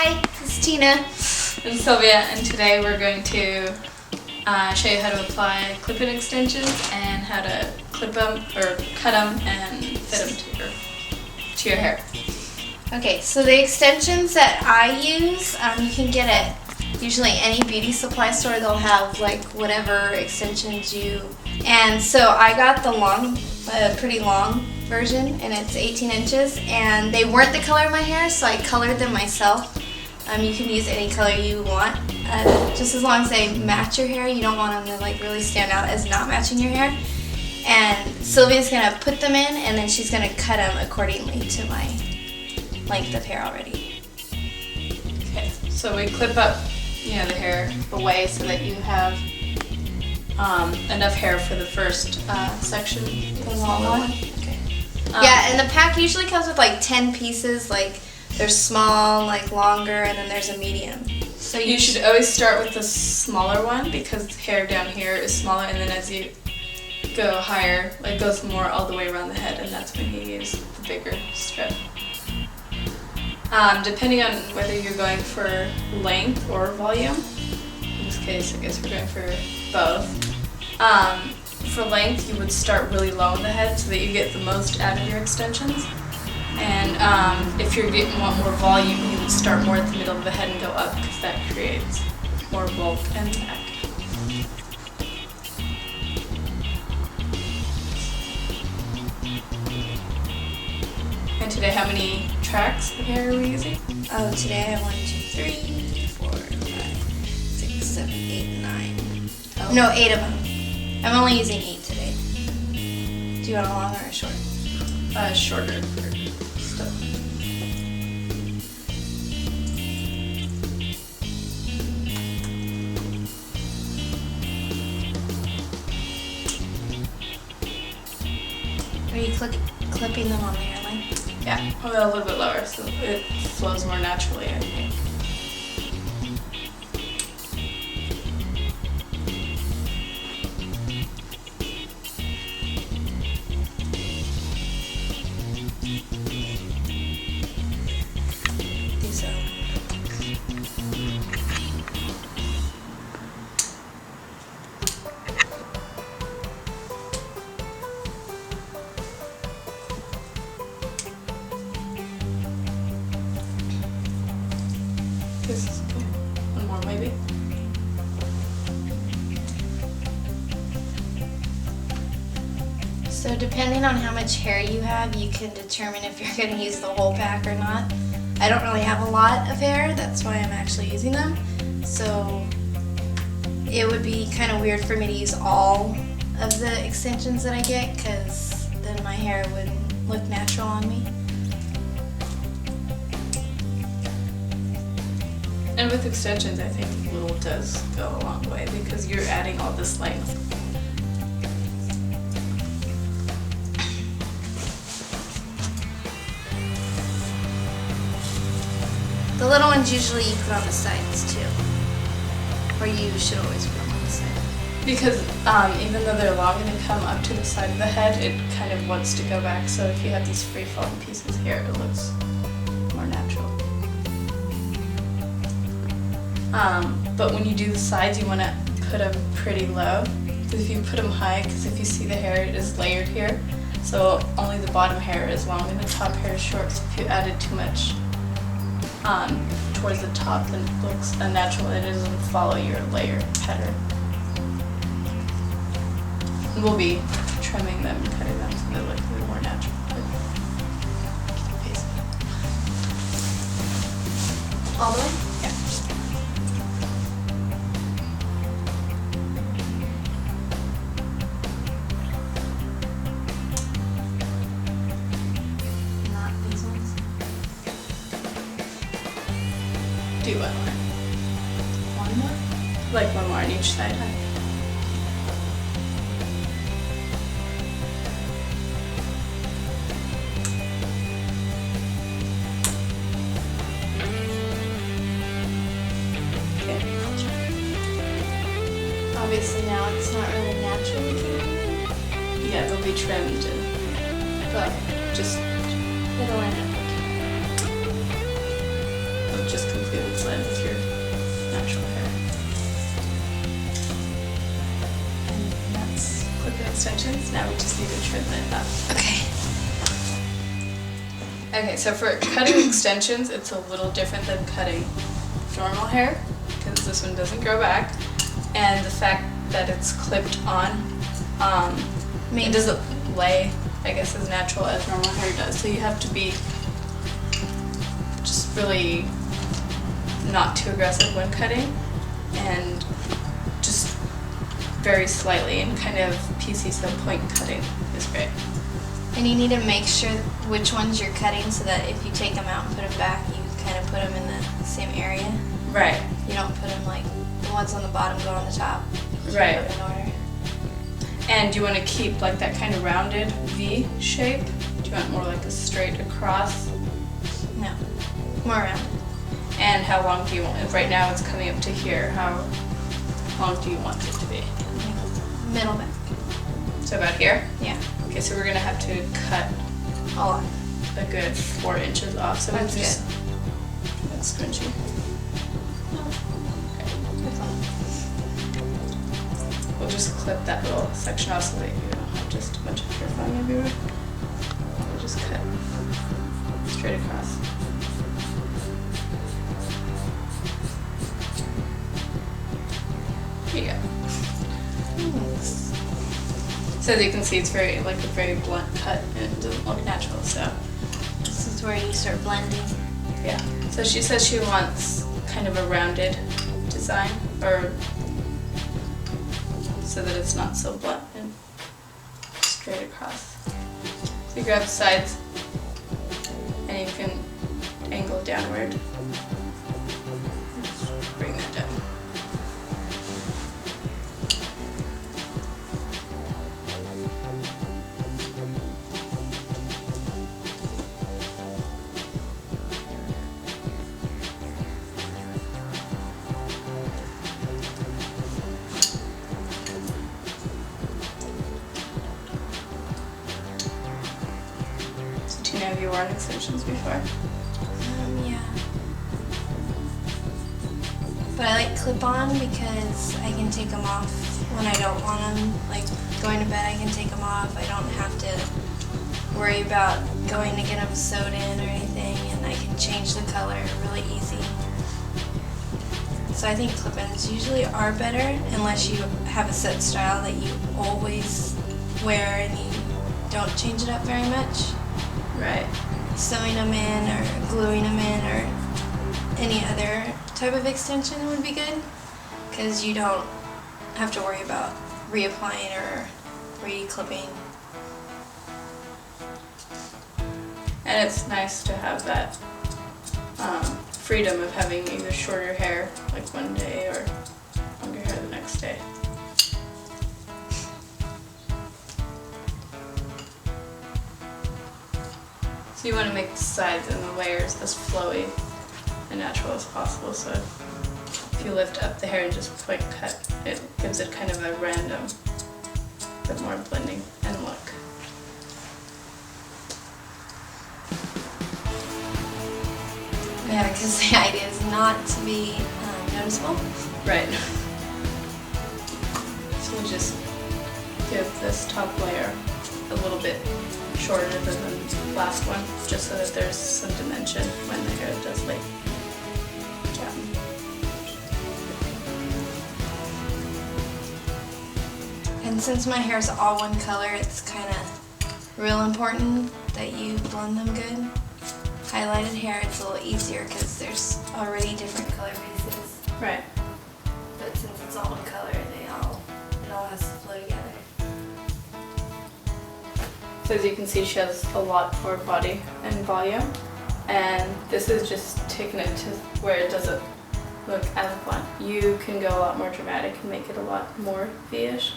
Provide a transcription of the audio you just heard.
Hi, this is Tina. And Silvia, and today we're going to show you how to apply clip-in extensions and how to clip them or cut them and fit them to your hair. Okay, so the extensions that I use, you can get at usually any beauty supply store. They'll have like whatever extensions you. And so I got the pretty long version, and it's 18 inches. And they weren't the color of my hair, so I colored them myself. You can use any color you want, just as long as they match your hair. You don't want them to like really stand out as not matching your hair. And Sylvia's gonna put them in, and then she's gonna cut them accordingly to my length of hair already. Okay, so we clip up, the hair away so that you have enough hair for the first section, the long one. Okay. Yeah, and the pack usually comes with like 10 pieces. Like there's small, like longer, and then there's a medium. So you should always start with the smaller one because hair down here is smaller, and then as you go higher, it goes more all the way around the head, and that's when you use the bigger strip. Depending on whether you're going for length or volume, in this case I guess we're going for both. For length you would start really low in the head so that you get the most out of your extensions. And if you want more volume, you would start more at the middle of the head and go up because that creates more bulk and neck. And today, how many tracks of hair are we using? Oh, today I have 1, 2, 3, 4, 5, 6, 7, 8, 9. Oh. No, 8 of them. I'm only using 8 today. Do you want a long or a short? Shorter for stuff. Are you clipping them on the hairline? Yeah, a little bit lower so it flows more naturally, I think. This is good. One more maybe. So depending on how much hair you have, you can determine if you're going to use the whole pack or not. I don't really have a lot of hair, that's why I'm actually using them. So it would be kind of weird for me to use all of the extensions that I get, because then my hair wouldn't look natural on me. And with extensions, I think little does go a long way because you're adding all this length. The little ones usually you put on the sides too. Or you should always put them on the side. Because even though they're long and they come up to the side of the head, it kind of wants to go back. So if you have these free-falling pieces here, it looks more natural. But when you do the sides, you want to put them pretty low. Because if you put them high, because if you see the hair, it is layered here. So only the bottom hair is long and the top hair is short. So if you added too much towards the top, then it looks unnatural and it doesn't follow your layer pattern. And we'll be trimming them and cutting them so they look a little more natural. All the way? Yeah. Not these ones? Do one more. One more? Like one more on each side, huh? Okay, I'll try. Obviously now it's not really natural looking. Yeah, they'll be trimmed, but just It'll end up looking. just completely blend with your natural hair. And that's clip-in extensions. Now we just need to trim it up. Okay. Okay, so for cutting extensions, it's a little different than cutting normal hair because this one doesn't grow back, and the fact that it's clipped on, it doesn't lay, I guess, as natural as normal hair does. So you have to be just really not too aggressive when cutting, and just very slightly and kind of PC, so point cutting is great. And you need to make sure which ones you're cutting so that if you take them out and put them back, you kind of put them in the same area. Right. You don't put them like the ones on the bottom go on the top. Right. Put in order. And you want to keep like that kind of rounded V shape? Do you want more like a straight across? No, more rounded. And how long do you want it? Right now it's coming up to here. How long do you want it to be? Middle back. So about here? Yeah. Okay, so we're going to have to cut A lot. a good 4 inches off. So That's just good. that's squinchy. We'll just clip that little section off so that you don't have just a bunch of hair flying everywhere. We'll just cut straight across. There you go. So as you can see, it's very like a very blunt cut and it doesn't look natural. So This is where you start blending. yeah. So she says she wants kind of a rounded design, or so that it's not so blunt and straight across. So you grab the sides and you can angle downward. Just bring that down. Have you worn extensions before? Yeah. But I like clip-on because I can take them off when I don't want them. Like going to bed, I can take them off. I don't have to worry about going to get them sewed in or anything, and I can change the color really easy. So I think clip-ins usually are better unless you have a set style that you always wear and you don't change it up very much. Right. Sewing them in or gluing them in or any other type of extension would be good because you don't have to worry about reapplying or re-clipping. And it's nice to have that freedom of having either shorter hair like one day or longer hair the next day. So you want to make the sides and the layers as flowy and natural as possible. So if you lift up the hair and just point cut, it gives it kind of a random, bit more blending and look. Yeah, because the idea is not to be noticeable. Right. So we'll just give this top layer a little bit shorter than the last one, just so that there's some dimension when the hair does lay down. And since my hair is all one color, it's kind of real important that you blend them good. Highlighted hair, it's a little easier because there's already different color bases. Right. But since it's all one color, it all has to flow together. So as you can see, she has a lot more body and volume, and this is just taking it to where it doesn't look as blunt. You can go a lot more dramatic and make it a lot more V-ish.